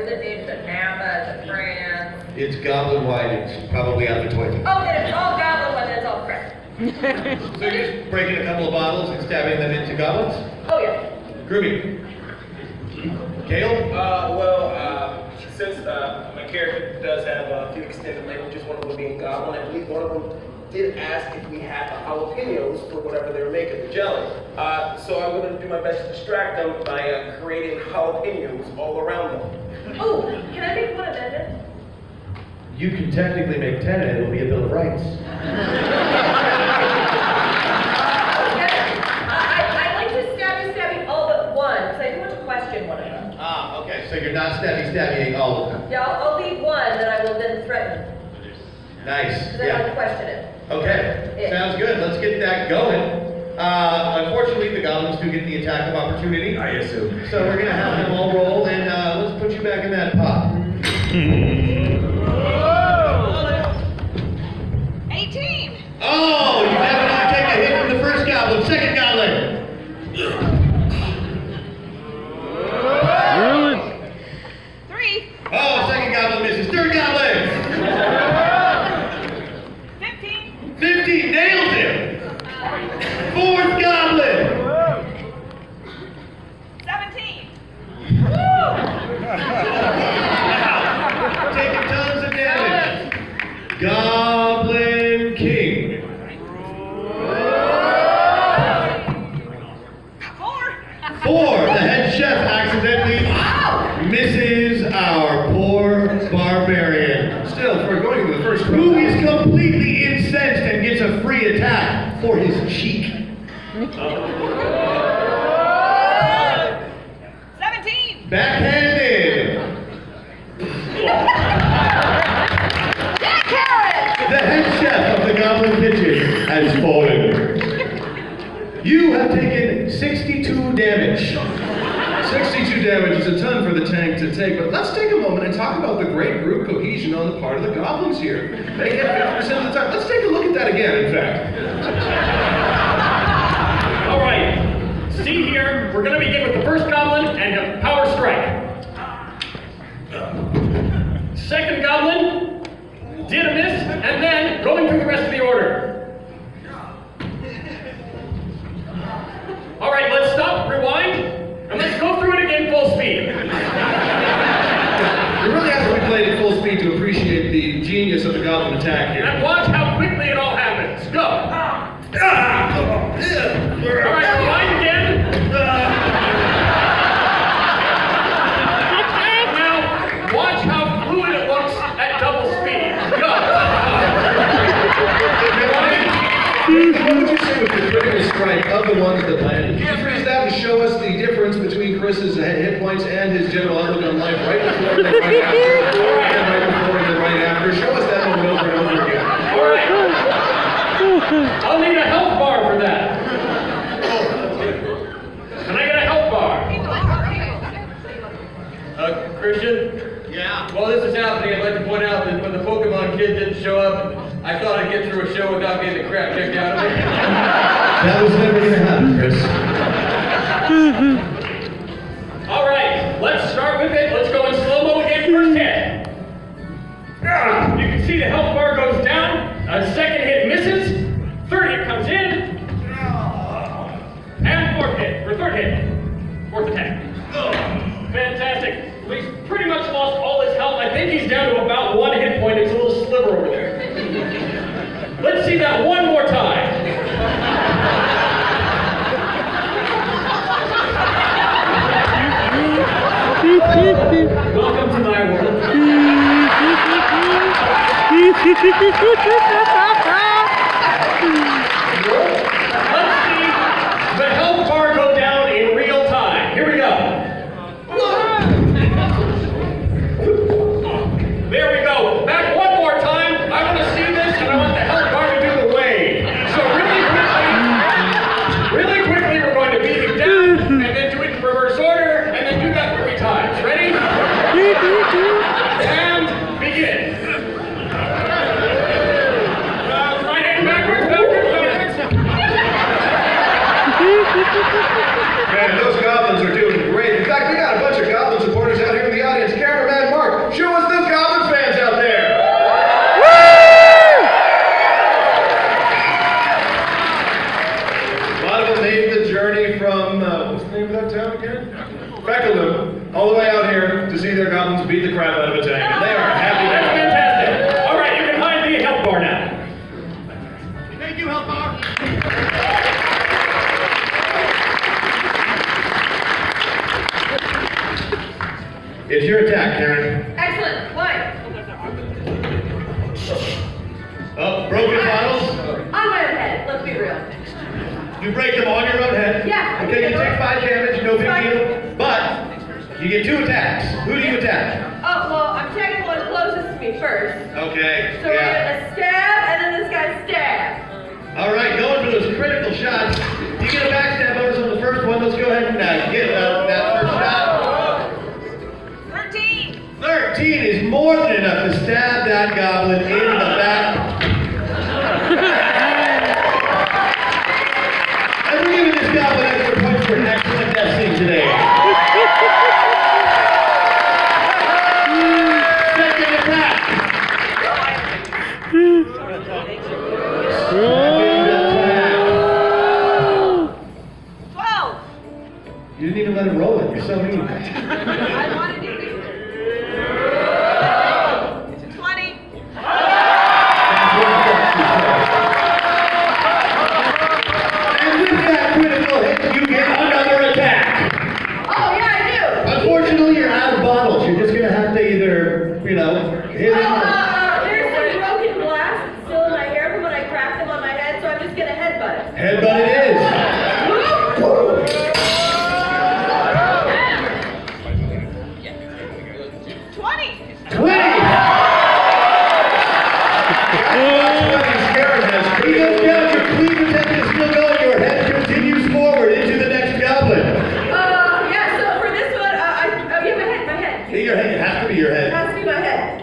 is it named? Is it Napa? Is it France? It's goblin wine. It's probably out of the toilet. Oh, then it's all goblin wine, then it's all crap. So you're just breaking a couple of bottles and stabbing them into goblins? Oh, yeah. Groovy. Kale? Since my character does have a few extended languages, one of them being goblin, I believe one of them did ask if we had the jalapenos for whatever they were making, the jelly. So I'm going to do my best to distract them by creating jalapenos all around them. Oh, can I make one amendment? You can technically make 10 and it'll be a Bill of Rights. Okay. I like to stabby all but one, because I do want to question one of them. Ah, okay. So you're not stabby all of them. Yeah, I'll leave one that I will then threaten. Nice. Because I want to question it. Okay. Yeah. Sounds good. Let's get that going. Unfortunately, the goblins do get the attack of opportunity. I assume. So we're going to have them all roll, and let's put you back in that pot. 18! Oh, you definitely take a hit from the first goblin. Second goblin. Really? 3! Oh, second goblin misses. Third goblin. 15! 15 nails him. Fourth goblin. 17! Taking tons of damage. Goblin King. 4. The head chef accidentally misses our poor barbarian. Still, for going to the first row, who is completely incensed and gets a free attack for his cheek. 17! Backhanded. Jack Harris! The head chef of the Goblin Kitchen has fallen. You have taken 62 damage. 62 damage is a ton for the tank to take, but let's take a moment and talk about the great group cohesion on the part of the goblins here. They get 50% of the time. Let's take a look at that again, in fact. All right, see here, we're going to begin with the first goblin and a power strike. Second goblin did a miss, and then going through the rest of the order. All right, let's stop, rewind, and let's go through it again full speed. We really have to be played at full speed to appreciate the genius of the goblin attack here. And watch how quickly it all happens. Go. All right, rewind again. Now, watch how fluid it looks at double speed. Go. What would you say was the critical strike of the ones that landed? Could you freeze that to show us the difference between Chris's hit points and his general outlook on life right before and right after? And right before and right after. Show us that moment over and over again. All right. I'll need a health bar for that. Can I get a health bar? Christian? Yeah. While this is happening, I'd like to point out that when the Pokemon kid didn't show up, I thought I'd get through a show without getting the crap kicked out of me. That was never going to happen, Chris. All right, let's start with it. Let's go in slow-mo again. First hit. You can see the health bar goes down. A second hit misses. Third hit comes in. And fourth hit, or third hit. Fourth attack. Fantastic. He's pretty much lost all his health. I think he's down to about 1 hit point. It's a little sliver over there. Let's see that one more time. Welcome to my world. Let's see the health bar go down in real time. Here we go. There we go. Back one more time. I want to see this, and I want the health bar to do the wave. So really quickly, we're going to beat him down, and then do it in reverse order, and then do that 3 times. Ready? And begin. see their goblins beat the crap out of a tank, and they are happy. That's fantastic. All right, you can hide the health bar now. Thank you, Help Bar. It's your attack, Karen. Excellent. Why? Oh, broken bottles? On my own head. Let's be real. You break them on your own head. Yeah. Okay, you take 5 damage, no big Fine. deal. But you get 2 attacks. Who do you attack? Oh, well, I'm attacking the one closest to me first. Okay. So we're gonna stab, and then this guy stab. All right, going for those critical shots. You get a backstab bonus on the first one. Let's go ahead and get that first shot. 13. 13 is more than enough to stab that goblin in the back. And we're giving this goblin extra points for an excellent death scene today. Second attack. Second attack. 12. You didn't even let him roll it. You're so mean. I wanted to do 20. And with that critical hit, you get another attack. Oh, yeah, I do. Unfortunately, you're out of bottles. You're just gonna have to either, hit him. There's some broken glass that's still in my hair from when I cracked them on my head, so I'm just gonna headbutt it. Headbutt it is. 20. 20. He goes down. Your clean attack is still going. Your head continues forward into the next goblin. Yeah, so for this one, yeah, my head. Your head. It has to be your It head. has to be my head.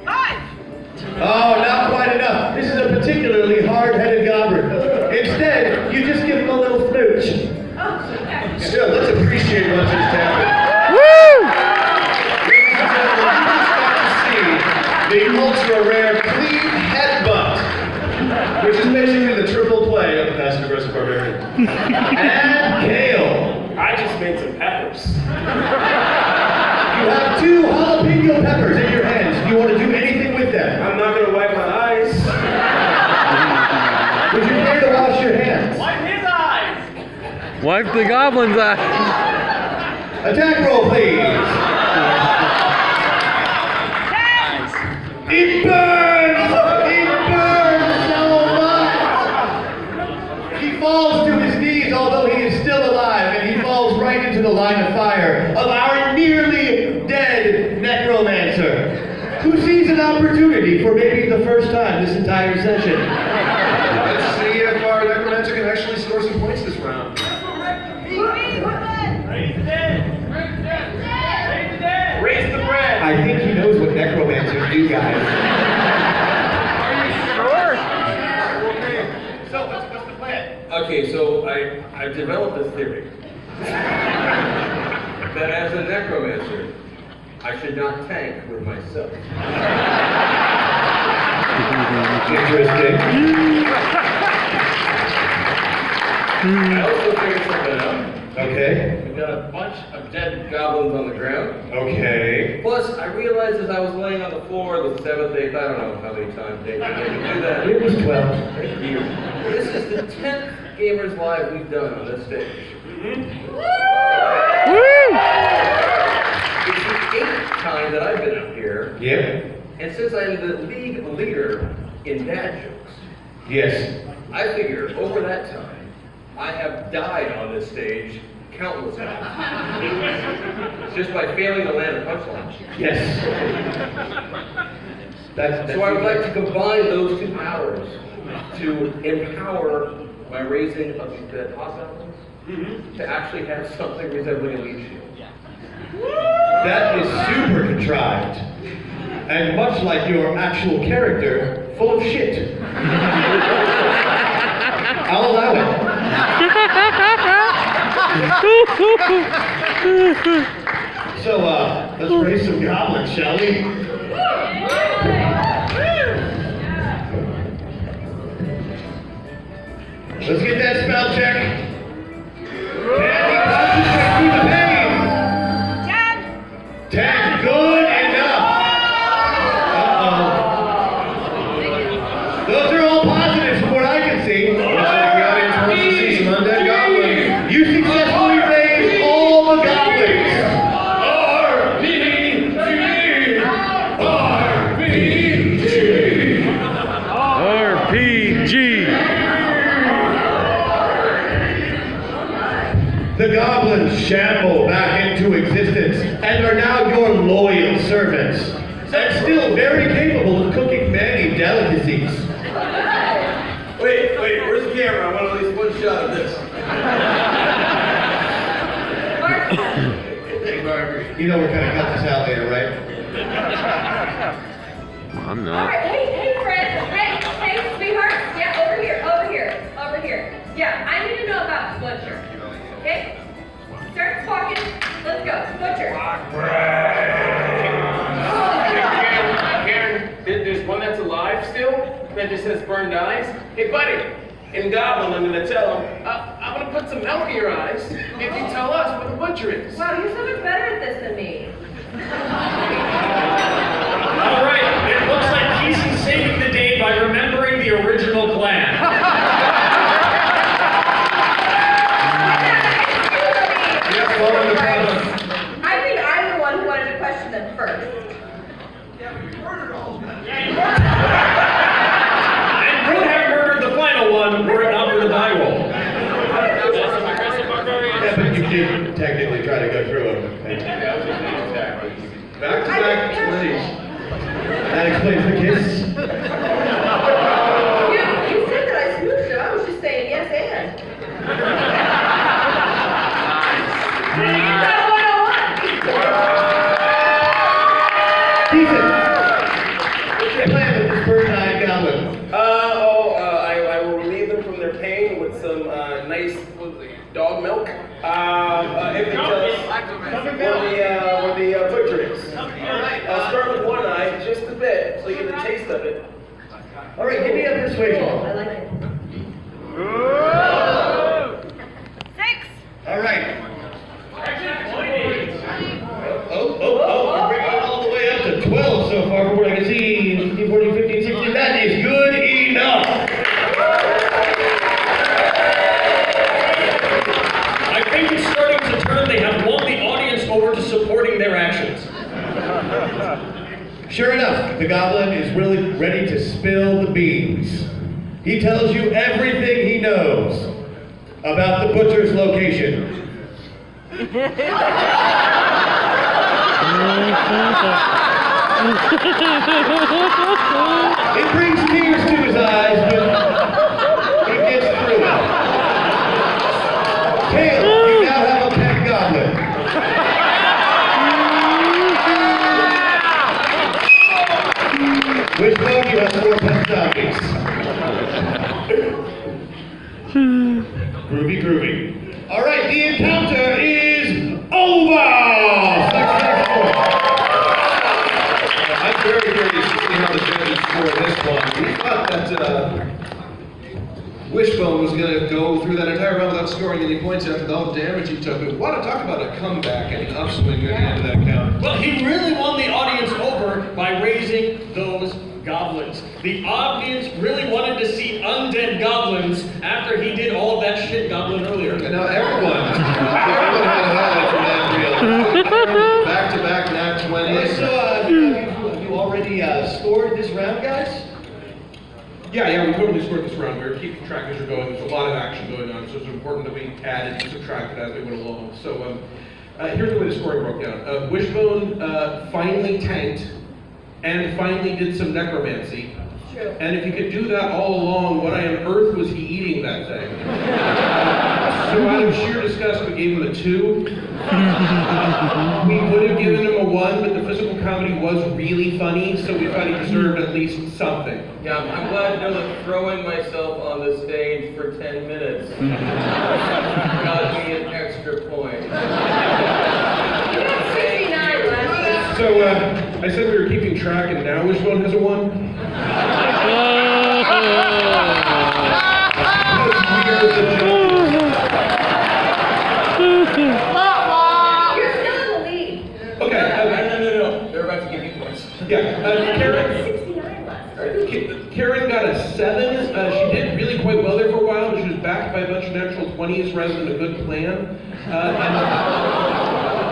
5. Oh, not quite enough. This is a particularly hard-headed goblin. Instead, you just give him a little smooch. Oh, okay. Still, let's appreciate what just happened. Ladies and gentlemen, you just got to see the ultra-rare clean headbutt, which is basically the triple play of the Fast and Aggressive Barbarian. And Kale. I just made some peppers. You have 2 jalapeno peppers in your hands. Do you want to do anything with them? I'm not gonna wipe my eyes. Would you care to wash your hands? Wipe his eyes. Wipe the goblin's eye. Attack roll, please. 10. It burns! It burns so much! He falls to his knees, although he is still alive, and he falls right into the line of fire of our nearly dead necromancer, who sees an opportunity for maybe the first time this entire session. Let's see if our necromancer can actually score some points this round. Raise the dead. Raise the dead. Raise the dead. Raise the bread. I think he knows what necromancers do, guys. So what's the plan? Okay, so I developed a theory that as a necromancer, I should not tank with myself. Interesting. I also figured something out. Okay. We've got a bunch of dead goblins on the ground. Okay. Plus, I realized as I was laying on the floor the 7th, 8th, I don't know how many times they can do that. It was 12. Thank you. This is the 10th Gamers Live we've done on this stage. It's the 8th time that I've been up here, Yep. and since I'm the league leader in dad jokes, Yes. I figure over that time, I have died on this stage countless times. Just by failing to land a punchline. Yes. That's So I would like to combine those 2 powers to empower my raising of these dead hobgoblins to actually have something resembling a lead shield. That is super contrived. And much like your actual character, full of shit. I'll allow it. So, let's raise some goblins, shall we? Let's get that spell check. The goblins shamble back into existence and are now your loyal servants. And still very capable of cooking many delicacies. Wait, where's the camera? I want at least one shot of this. You know we're gonna cut this out later, right? I'm All not. right, hey, friend. Hey, sweetheart. Yeah, over here. Yeah, I need to know about the butcher. Okay? Start talking. Let's go. Butcher. Karen, there's one that's alive still that just has burned eyes. Hey, buddy, in Goblin, I'm gonna tell him, I'm gonna put some milk in your eyes if you tell us where the butcher is. Wow, you're so much better at this than me. All right, it looks like he's saving the day by remembering the original plan. I think I'm the one who wanted to question them first. And would have murdered the final one were it not for the die roll. Yeah, but you did technically try to go through them. Back-to-back 20s. That explains the kiss. You said that I smooched him. I was just saying yes and. Ethan, what's your plan with this bird-eyed goblin? I will relieve them from their pain with some nice dog milk. If they tell us where the butcher is. I'll start with one eye, just a bit, so you get the taste of it. All right, give me a persuasion. I like it. 6. All right. We're bringing it all the way up to 12 so far from what I can see. 15, 14, 15, 16. That is good enough. I think it's starting to turn. They have won the audience over to supporting their actions. Sure enough, the goblin is really ready to spill the beans. He tells you everything he knows about the butcher's location. It brings tears to his eyes, but he gets through it. Tail, you now have a pet goblin. Wishbone, you have 4 pet zombies. Groovy. All right, the encounter is over! Successful! I'm very curious to see how the judges score this one. We thought that Wishbone was going to go through that entire round without scoring any points after all the damage he took. But want to talk about a comeback and an upswing at the end of that count. Well, he really won the audience over by raising those goblins. The audience really wanted to see undead goblins after he did all of that shit goblin earlier. And now everyone had a highlight from that reel. Back-to-back nat 20s. So, have you already scored this round, guys? Yeah, we totally scored this round. We were keeping track as we're going. There's a lot of action going on, so it's important that we added and subtracted as we went along. So here's the way the scoring broke down. Wishbone finally tanked and finally did some necromancy. True. And if he could do that all along, what on earth was he eating that thing? So out of sheer disgust, we gave him a 2. We would have given him a 1, but the physical comedy was really funny, so we thought he deserved at least something. Yeah, I'm glad to know that throwing myself on the stage for 10 minutes got me an extra point. You got 69 last So I said we were keeping track, and now Wishbone has a 1. You're still in the lead. Okay. No. They're about to give you points. Yeah. Karen. 69 last. Karen got a 7. She did really quite well there for a while, but she was backed by a bunch of natural 20s rather than a good plan.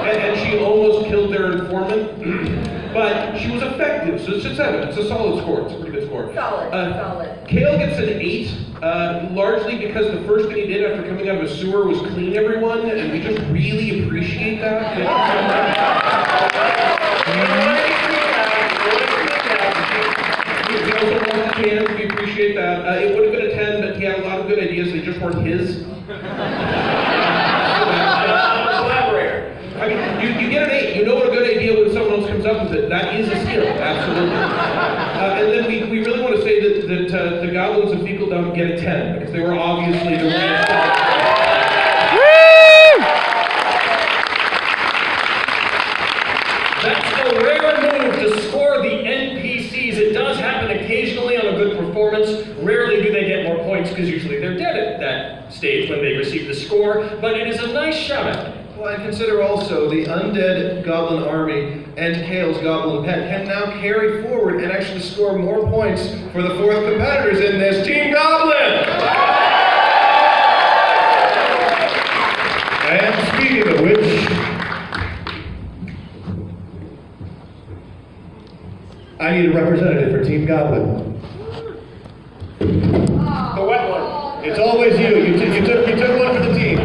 And she almost killed their informant. but she was effective, so it's a 7. It's a solid score. It's a pretty good score. Solid, solid. Kale gets an 8, largely because the first thing he did after coming out of a sewer was clean everyone, and we just really appreciate that. He also washed hands, we appreciate that. It would have been a 10, but he had a lot of good ideas, they just weren't his. Collaborator. I mean, you get an 8. You know what a good idea when someone else comes up with it. That is a skill, absolutely. And then we really want to say that the goblins of Fecal Dump get a 10 because they were obviously the right. That's a rare move to score the NPCs. It does happen occasionally on a good performance. Rarely do they get more points because usually they're dead at that stage when they receive the score, but it is a nice shout out. Well, and consider also the undead goblin army and Kale's goblin pet can now carry forward and actually score more points for the 4th competitors in this Team Goblin! And speaking of which, I need a representative for Team Goblin. The wet one. It's always you. You took one for the team.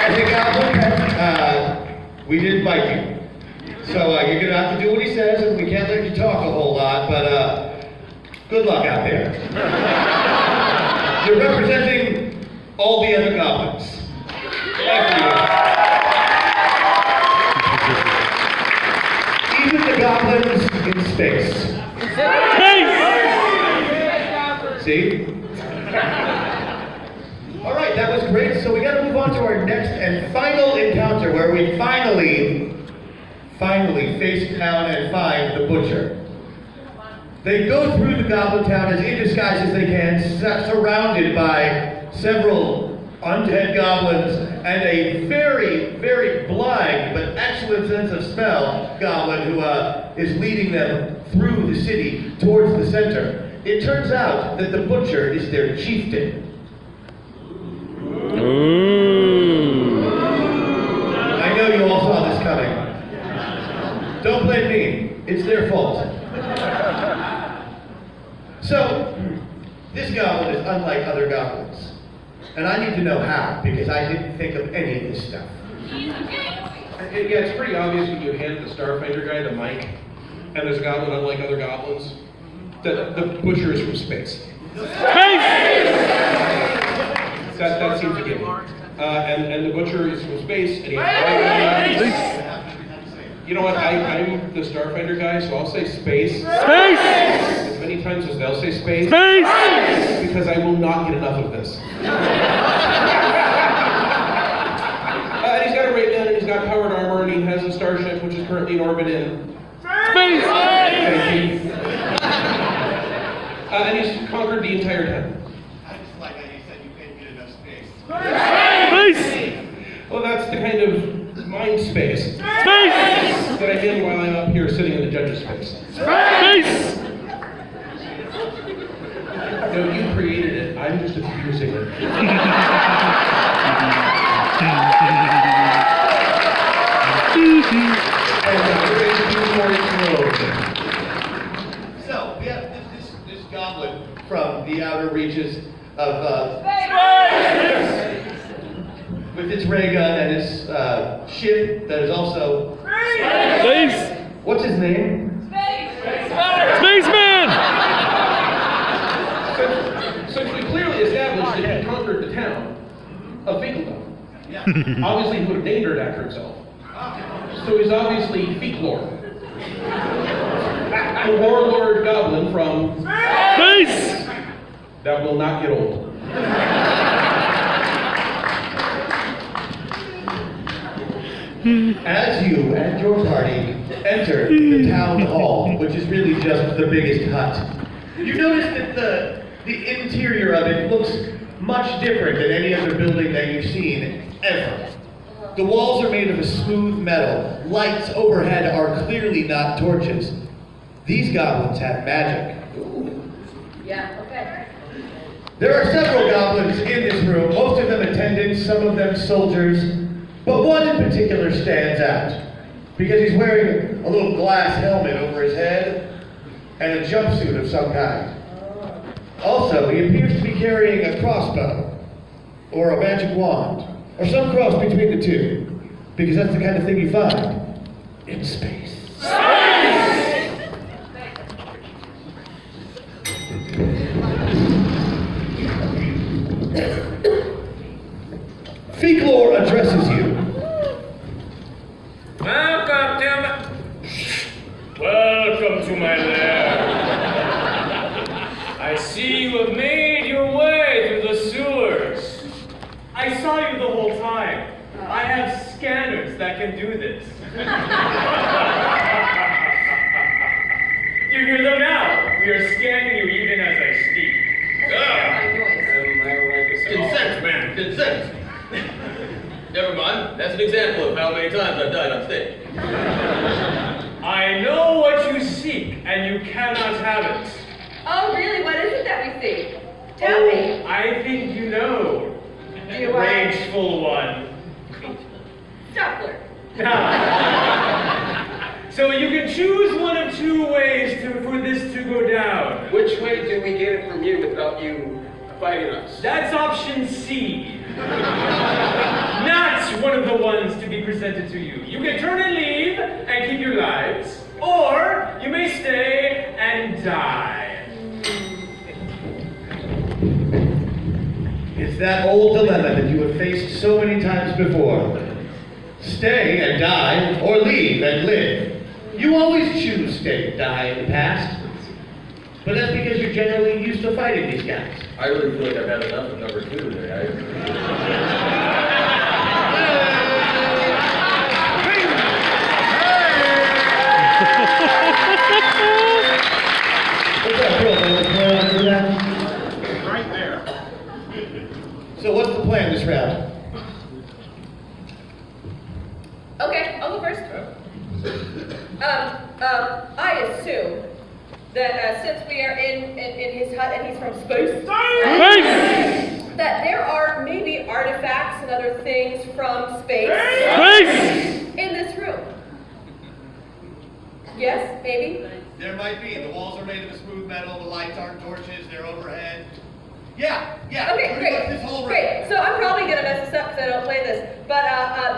As a goblin, we didn't bite you. So you're going to have to do what he says, and we can't let you talk a whole lot, but good luck out there. You're representing all the other goblins. Thank you. Even the goblins in space. See? All right, that was great. So we got to move on to our next and final encounter where we finally face down and find the butcher. They go through the goblin town as in disguise as they can, surrounded by several undead goblins and a very, very blind but excellent sense of smell goblin who is leading them through the city towards the center. It turns out that the butcher is their chieftain. I know you all saw this coming. Don't blame me. It's their fault. So, this goblin is unlike other goblins. And I need to know how, because I didn't think of any of this stuff. Yeah, it's pretty obvious when you hand the Starfinder guy the mic, and there's a goblin unlike other goblins, that the butcher is from space. That seems a given. And the butcher is from space, and he has you know what, I'm the Starfinder guy, so I'll say space. As many times as they'll say space. Because I will not get enough of this. And he's got a ray gun, and he's got powered armor, and he has a starship which is currently in orbit in space. And he's conquered the entire town. I just like how you said you couldn't get enough space. Well, that's the kind of mind space that I'm in while I'm up here sitting in the judge's space. No, you created it. I'm just abusing it. So, we have this goblin from the outer reaches of with its ray gun and its ship that is also What's his name? Spaceman! Since we clearly established that he conquered the town of Fecal. Obviously he would have named it after himself. So he's obviously Fecal. The warlord goblin from Space! that will not get old. As you and your party enter the town hall, which is really just the biggest hut, you notice that the interior of it looks much different than any other building that you've seen ever. The walls are made of a smooth metal. Lights overhead are clearly not torches. These goblins have magic. Yeah, okay. There are several goblins in this room, most of them attending attendants, some of them soldiers, but one in particular stands out because he's wearing a little glass helmet over his head and a jumpsuit of some kind. Also, he appears to be carrying a crossbow or a magic wand or some cross between the two because that's the kind of thing you find in space. Feklor addresses you. Welcome to my lair. I see you have made your way through the sewers. I saw you the whole time. I have scanners that can do this. You hear them now. We are scanning you even as I speak. Consent, man, consent. Never mind. That's an example of how many times I've died on stage. I know what you seek, and you cannot have it. Oh, really? What is it that we see? Tell me. I think you know. Do I? Rageful one. Stop flirting. So you can choose one of two ways for this to go down. Which way do we get it from you without you fighting us? That's option C. Not one of the ones to be presented to you. You can turn and leave and keep your lives, or you may stay and die. It's that old dilemma that you have faced so many times before. Stay and die, or leave and live. You always choose stay and die in the past. But that's because you're generally used to fighting these guys. I really feel like I've had enough of number 2 today. What's up, bro? What's the plan after that? Right there. So what's the plan this round? Okay, I'll go first. I assume that since we are in his hut and he's from space, that there are maybe artifacts and other things from space in this room. Yes, maybe? There might be. The walls are made of a smooth metal, the lights aren't torches, they're overhead. Yeah. Okay, pretty much this whole room. great. So I'm probably gonna mess this up because I don't play this. But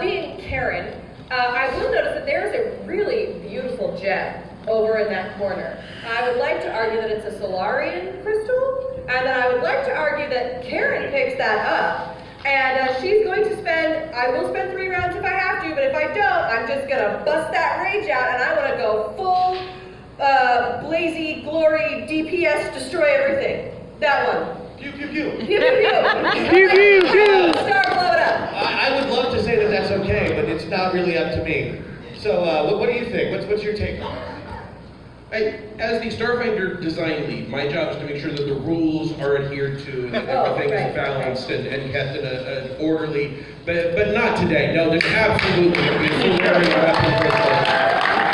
being Karen, I will notice that there is a really beautiful gem over in that corner. I would like to argue that it's a Solarian crystal, and then I would like to argue that Karen picks that up. And she's going to I will spend 3 rounds if I have to, but if I don't, I'm just gonna bust that rage out, and I wanna go full, blazy, glory, DPS, destroy everything. That one. Pew, pew, pew. Pew, pew, pew. Pew, pew, pew. Start, blow it up. I would love to say that that's okay, but it's not really up to me. So, what do you think? What's your take on it? As the Starfinder design lead, my job is to make sure that the rules are adhered to, that everything is balanced and kept in an orderly, but not today. No, there's absolutely a Solarian weapon crystal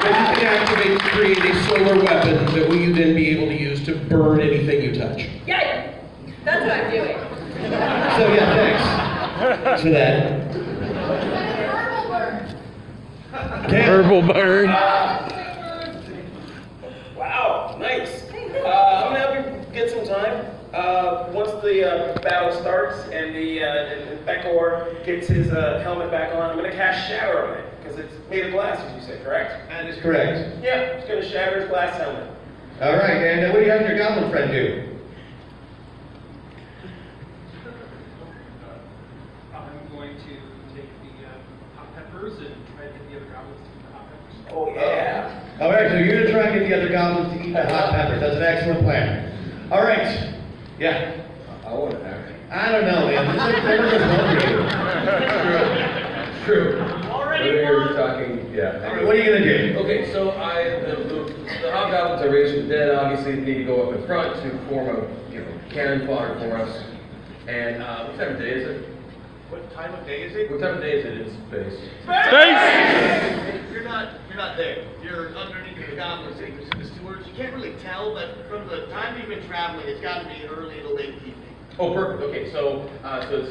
that you can activate to create a solar weapon that will you then be able to use to burn anything you touch. Yeah, that's what I'm doing. So, yeah, thanks for that. Herbal burn. Wow, nice. I'm gonna help you get some time. Once the battle starts and the Bekor gets his helmet back on, I'm gonna cast Shatter on it because it's made of glass, as you said, correct? That is correct. Yeah, it's gonna shatter his glass helmet. All right, and what are you having your goblin friend do? I'm going to take the hot peppers and try to get the other goblins to eat the hot peppers. Oh yeah. All right, so you're gonna try and get the other goblins to eat the hot peppers. That's an excellent plan. All right. Yeah. I want to act. I don't know, man. This is never gonna work for you. True. Already You're won. talking, yeah. All right, what are you gonna do? Okay, so the hobgoblins are raised from the dead. Obviously, need to go up in front to form a cannon fodder for us. And what time of day is it? What time of day is it? What time of day is it in space? You're not there. You're underneath the goblin in the sewers. You can't really tell, but from the time you've been traveling, it's got to be early to late evening. Oh, perfect. Okay, so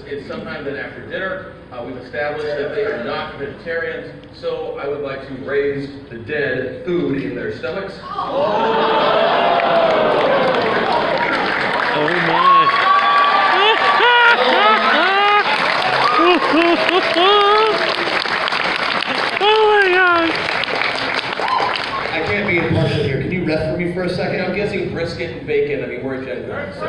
it's sometime then after dinner. We've established that they are not vegetarians, so I would like to raise the dead food in their stomachs. Oh my. Oh my god. I can't be impartial here. Can you ref for me for a second? I'm guessing brisket and bacon. I mean, we're at GenCon. So.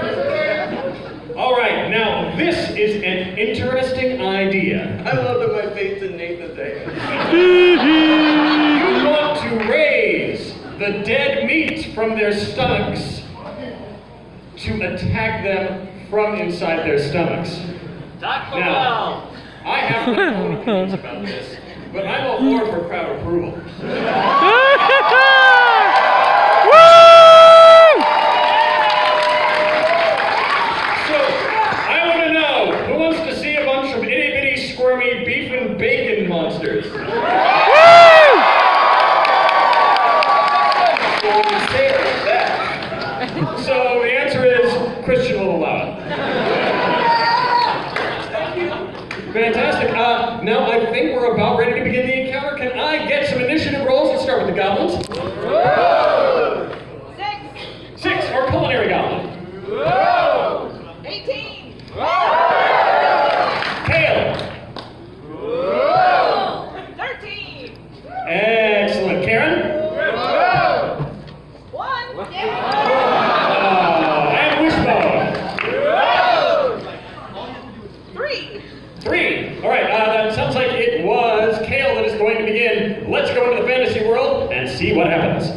All right, now this is an interesting idea. I love that my faith's in Nathan's day. You want to raise the dead meat from their stomachs to attack them from inside their stomachs. Now, I have my own opinions about this, but I'm all for crowd approval. So, I want to know, who wants to see a bunch of itty-bitty, squirmy beef and bacon monsters? So, the answer is, Christian will allow it. Fantastic. Now I think we're about ready to begin the encounter. Can I get some initiative rolls? Let's start with the goblins. 6, or culinary goblin. 18. Kale. 13. Excellent. Karen. 1. And Wishbone. 3. 3. All right, that sounds like it was Kale that is going to begin. Let's go into the fantasy world and see what happens.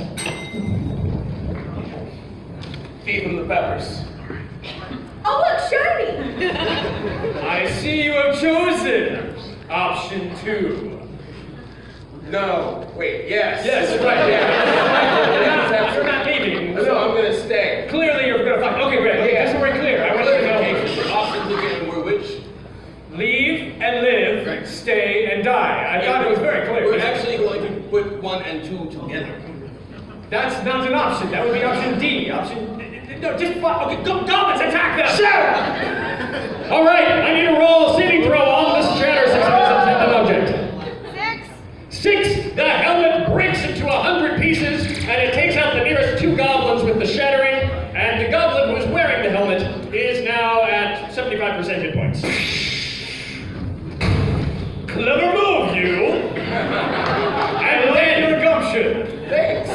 Feed them the peppers. Oh, look, shiny! I see you have chosen option 2. No, wait, yes. Yes, right, yeah. You're not leaving. No, I'm gonna stay. Clearly you're gonna fight. Okay, great. Yeah. Just so we're clear. I want you to know. Clarification. Options again were which? Leave and live, stay and die. I thought it was very clear. We're actually going to put 1 and 2 together. That's not an option. That would be option D. No, just fight. Okay, goblins, attack them! Sure! All right, I need to roll a saving throw on this shatter successful object. 6. The helmet breaks into 100 pieces, and it takes out the nearest 2 goblins with the shattering, and the goblin who is wearing the helmet is now at 75% hit points. Clever move, you! And then your gumption. Thanks.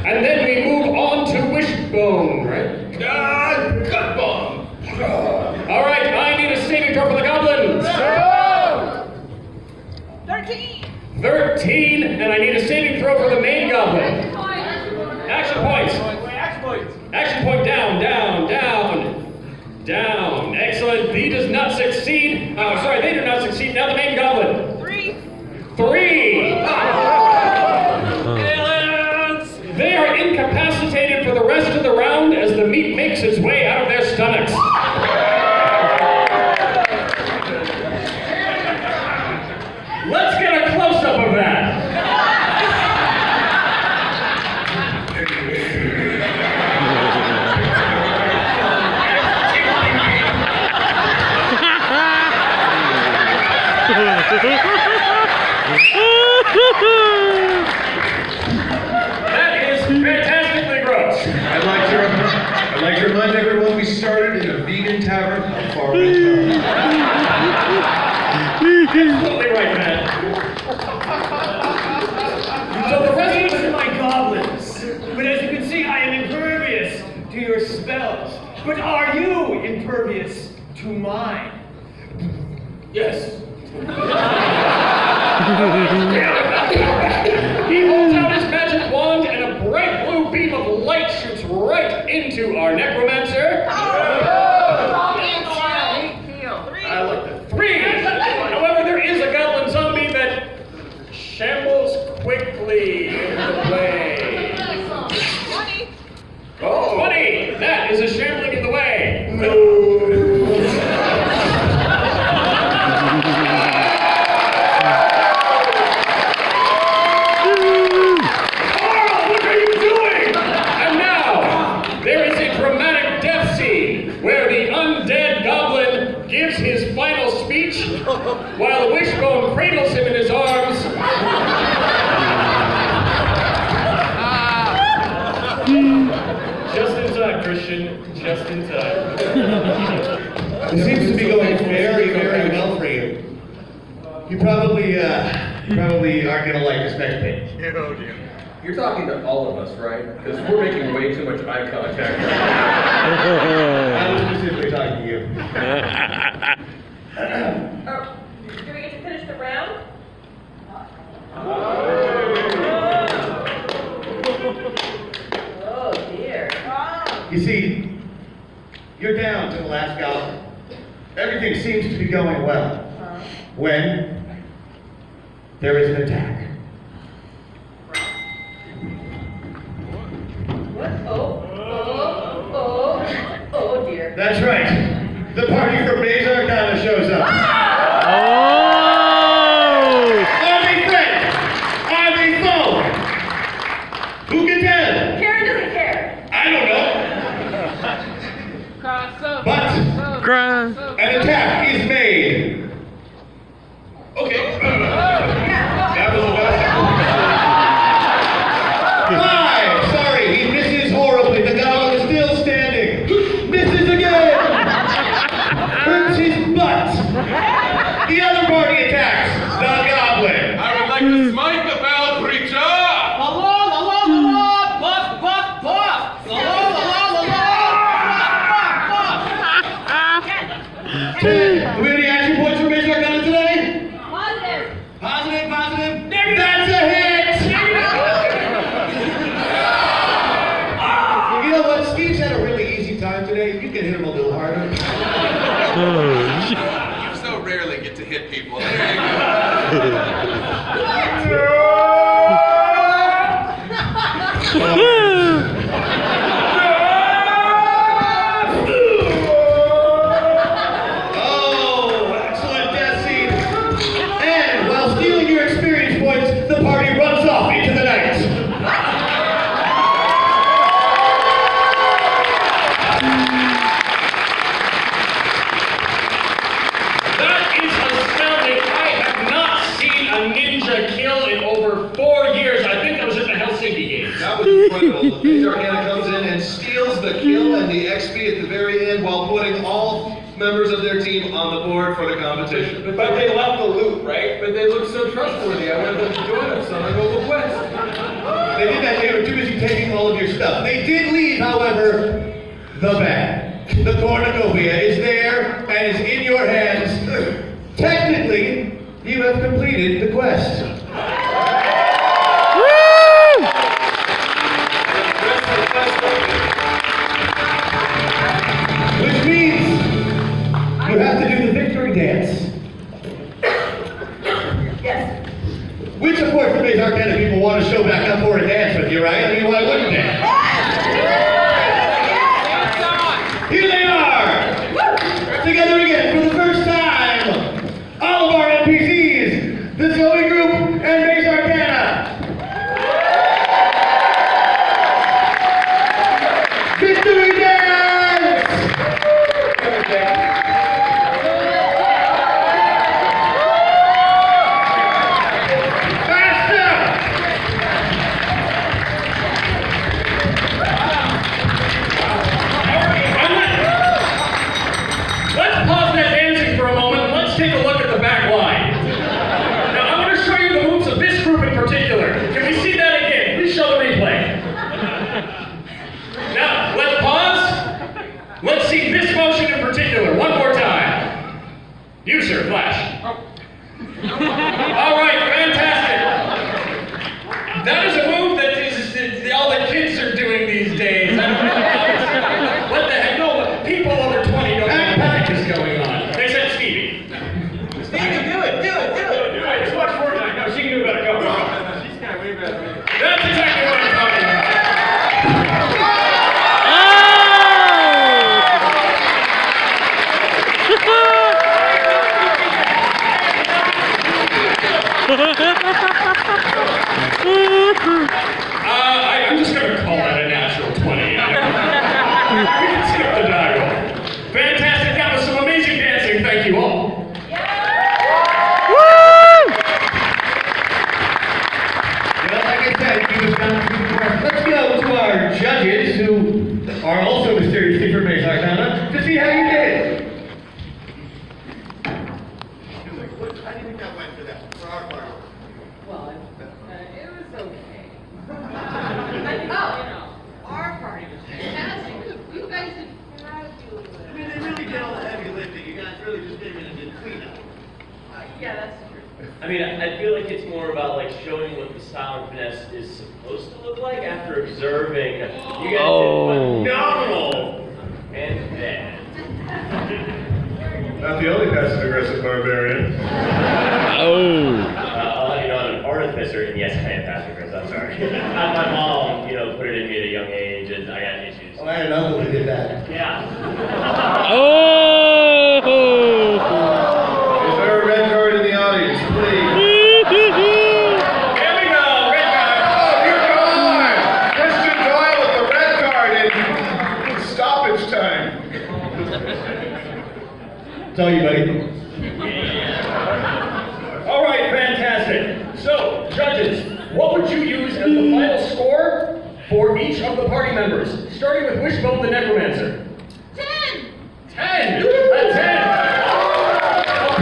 And then we move on to Wishbone, right? Gut bomb. All right, I need a saving throw for the goblins. 13. 13, and I need a saving throw for the main goblin. Action points. Action point down, down, down, down. Excellent. He does not succeed. They do not succeed. Now the main goblin. 3. 3. They are incapacitated for the rest of the round as the meat makes its way out of their stomachs. Let's get a close-up of that. That is fantastically gross. I'd like to remind everyone we started in a vegan tavern on Farming. Absolutely right, Matt. So the rest of us are my goblins. But as you can see, I am impervious to your spells. But are you impervious to mine? Yes. He holds out his magic wand, and a bright blue beam of light shoots right into our necromancer. I like that. 3. However, there is a goblin zombie that shambles quickly in the way. 20. Oh, 20. That is a shambling in the way. What are you doing? And now, there is a dramatic death scene where the undead gives his final speech while Wishbone cradles him in his arms. Just in time, Christian. Just in time. It seems to be going very, very well for you. You probably aren't gonna like this next page. You're talking to all of us, right? Because we're making way too much eye contact. I was specifically talking to you. Do we get to finish the round? Oh dear. You see, you're down to the last goblet. Everything seems to be going well. When there is an attack. What? Oh dear. That's right. The party from Maze Arcana shows up. Are they friends? Are they foe? Who can tell? Karen doesn't care. I don't know. But an attack is made. Okay. That was the best. 5. Sorry, he misses horribly. The goblin is still standing. Misses again. Hurts his butt. The other party attacks the goblin. I would like to smite the bell preacher! Do we have any action points for Maze Arcana today? Positive. Positive. That's a hit! You know what? Steve's had a really easy time today. You can hit him a little harder. You so rarely get to hit people. There you go. Oh, excellent death scene. And while stealing your experience points, the party runs off into the night. That is astounding. I have not seen a ninja kill in over 4 years. I think I was at the Helsinki Games. That was incredible. Maze Arcana comes in and steals the kill and the XP at the very end while putting all members of their team on the board for the competition. But they left the loot, right? But they look so trustworthy. I wanted them to join us on our noble quest. They did that. They were too busy taking all of your stuff. They did leave, however, the bag. The cornucopia is there and is in your hands. Technically, you have completed the quest. Which means you have to do the victory dance. Yes. Which, of course, the Maze Arcana people want to show back up for a dance with you, right? I mean, why wouldn't they? Here they are! Together again for the first time! All of our NPCs, the Zoe Group, and Maze Arcana! Victory dance! Let's pause that dancing for a moment and let's take a look at the back line. Now, I'm going to show you the moves of this group in particular. Can we see that again? Please show the replay. Now, let's pause. Let's see this motion in particular one more time. You, sir, flash. All right, fantastic. That is a move that all the kids are doing these days. I don't know. What the heck? No, people over 20 don't know what the heck is going on. They said Stevie. Stevie, do it. Wait, just watch Fortnite. No, she can do better. Go. She's kind of way better than me. That's exactly what I'm talking about. to see how you did. How do you think that went for them? For our part? Well, it was okay. Our party was fantastic. You guys did fabulous. I mean, they really did all the heavy lifting. You guys really just came in and did cleanup. Yeah, that's true. I mean, I feel like it's more about like showing what the style and finesse is supposed to look like after observing. You guys did phenomenal. And then. Not the only passive-aggressive barbarian. I'll let you know I'm an artificer, and yes, I am passive aggressive. I'm sorry. My mom, put it in me at a young age, and I got issues. Oh, I had an uncle who did that. Yeah. Is there a red card in the audience, please? Here we go, red card. Oh, dear God! Christian Doyle with the red card in stoppage time. It's all you, buddy. All right, fantastic. So, judges, what would you use as the final score for each of the party members? Starting with Wishbone the Necromancer. 10! 10! A 10!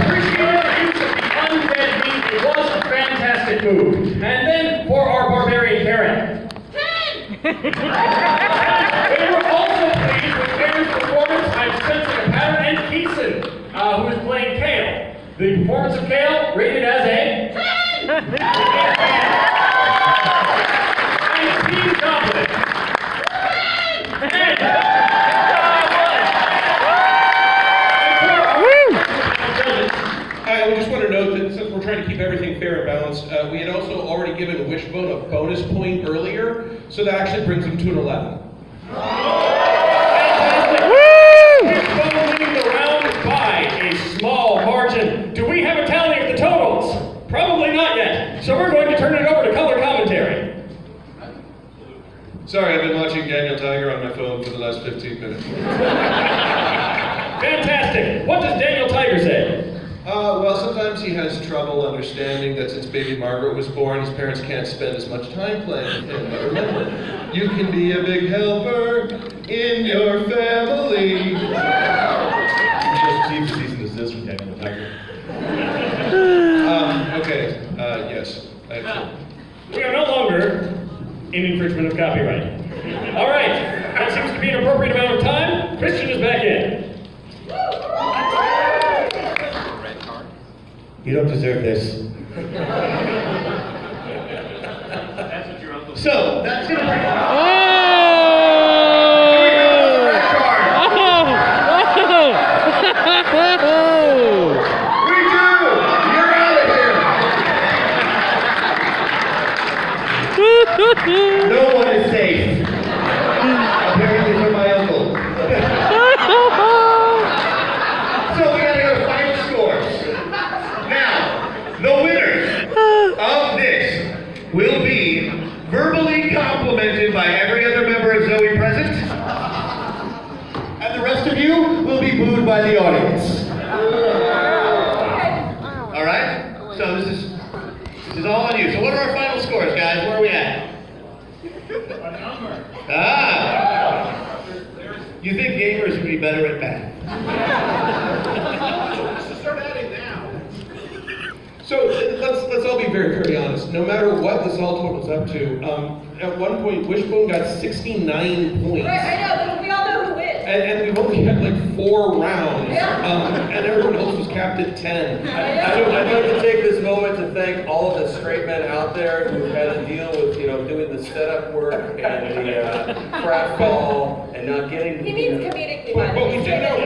Appreciate the use of the undead meat. It was a fantastic move. And then for our barbarian Karen. 10! We were also pleased with Karen's performance. I'm sensing a pattern, and Keeson, who is playing Kale. The performance of Kale rated as a 10! And Team Goblin. 10! I just want to note that since we're trying to keep everything fair and balanced, we had also already given Wishbone a bonus point earlier, so that actually brings him to an 11. Wishbone winning the round by a small margin. Do we have a tally of the totals? Probably not yet. So we're going to turn it over to color commentary. Sorry, I've been watching Daniel Tiger on my phone for the last 15 minutes. Fantastic. What does Daniel Tiger say? Well, sometimes he has trouble understanding that since baby Margaret was born, his parents can't spend as much time playing with him. But remember, you can be a big helper in your family. Just keep cease and desist from Daniel Tiger. Okay, yes, actually. We are no longer in infringement of copyright. All right. That seems to be an appropriate amount of time. Christian is back in. You don't deserve this. That's what your uncle So, that's gonna bring We do! You're out of here! No one is safe. Apparently from my uncle. So we gotta go to final scores. Now, the winners of this will be verbally complimented by every other member of Zoe present. And the rest of you will be booed by the audience. All right? So this is all on you. So what are our final scores, guys? Where are we at? You think gamers would be better at math? Start adding now. So let's all be very, very honest. No matter what this all totals up to, at one point Wishbone got 69 points. Right, I know, but we all know who wins. And we've only had like 4 rounds, Yeah. and everyone else was capped at 10. I'd like to take this moment to thank all of the straight men out there who've had to deal with, doing the setup work and the crap ball and not getting. He means comedically But we do know,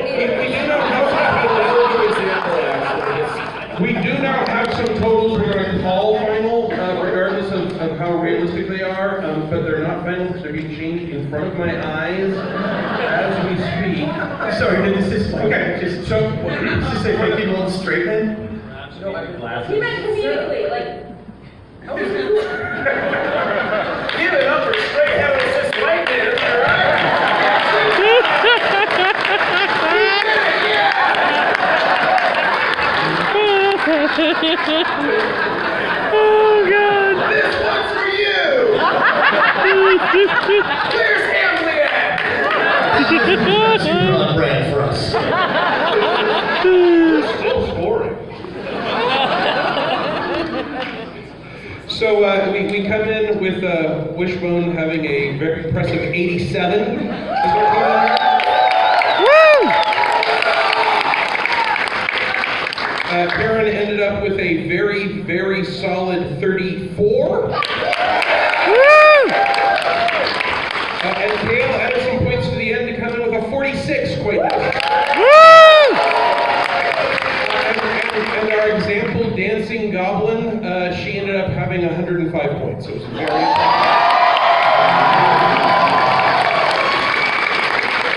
we do now have some totals we're going to call final, regardless of how realistic they are, but they're not final because they're being changed in front of my eyes as we speak. Sorry, this is Okay, just say fake people and straight men. He meant comedically, like. Give it up for straight headless white men, alright? Oh, God. This one's for you! Where's Hamlet at? Super on brand for we come in with Wishbone having a very impressive 87. Karen ended up with a very, very solid 34. And Kale added some points to the end to come in with a 46, quite nice. And our example dancing goblin, she ended up having 105 points. So it was very...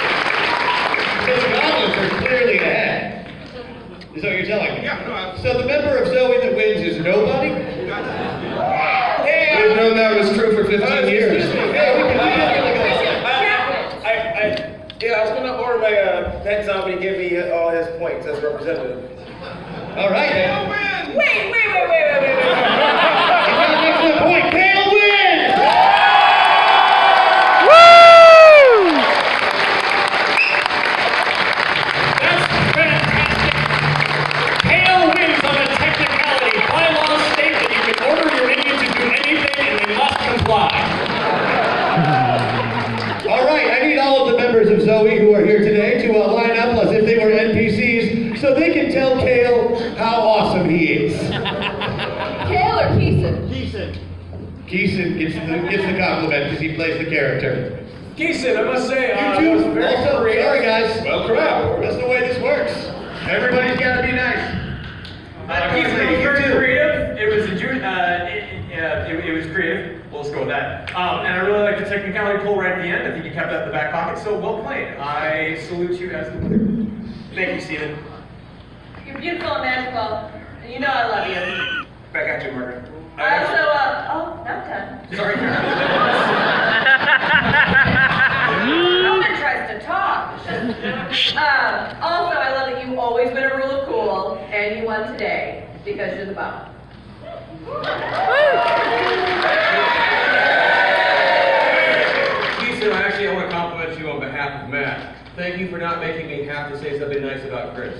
So the goblins are clearly ahead. Is that what you're telling me? Yeah, no, So the member of Zoe that wins is nobody? We've known that was true for 15 years. I was gonna order my pet zombie to give me all his points as representative. All right, then. Wait. He's got an excellent point. Kale wins! That's fantastic. Kale wins on a technicality. Bylaws state that you can order your minion to do anything and they must comply. All right, I need all of the members of Zoe who are here today to line up as if they were NPCs so they can tell Kale how awesome he is. Kale or Keeson? Keeson gets the compliment because he plays the character. Keeson, I must say, You was too. very Also, creative. sorry guys. Well, crap. That's the way this works. Everybody's got to be nice. Keeson, it was very creative. It was it was creative. Well, let's go with that. And I really like the technicality pull right at the end. I think you kept that in the back pocket. So well played. I salute you as the winner. Thank you, Steven. You're beautiful and magical. And you know I love you. Back at you, Margaret. I also, not done. Sorry. No one tries to talk. Also, I love that you always been a rule of cool, and you won today because you're the bomb. Keeson, I want to compliment you on behalf of Matt. Thank you for not making me have to say something nice about Chris.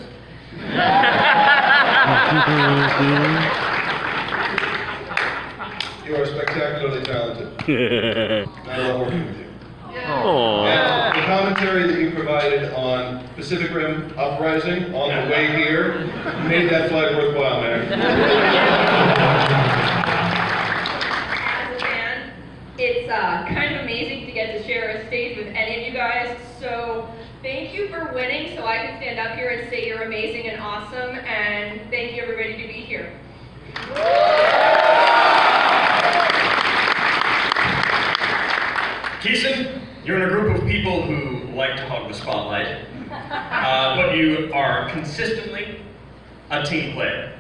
You are spectacularly talented. I love working with you. And the commentary that you provided on Pacific Rim Uprising on the way here made that flight worthwhile, man. As a fan, it's kind of amazing to get to share a stage with any of you guys. So thank you for winning so I can stand up here and say you're amazing and awesome. And thank you everybody to be here. Keeson, you're in a group of people who like to hog the spotlight, but you are consistently a team player.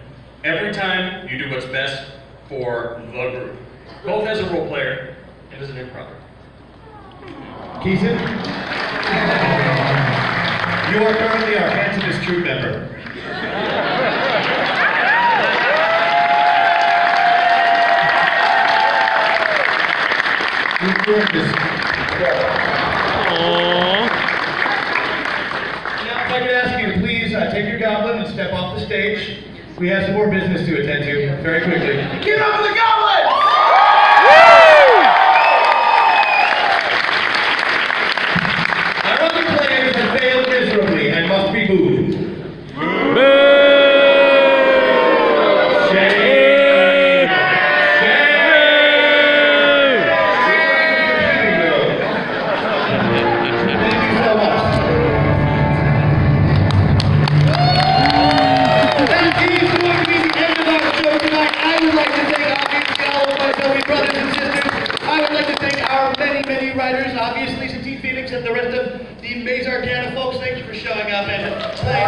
Every time you do what's best for the group, both as a role player and as an improver. Keeson, you are currently our handsomest troop member. Now, if I could ask you to please take your goblin and step off the stage. We have some more business to attend to very quickly. Give it up for the goblin! Our other players have failed miserably and must be booed. Obviously, Phoenix and the rest of the Maze Arcana folks, thank you for showing up and playing.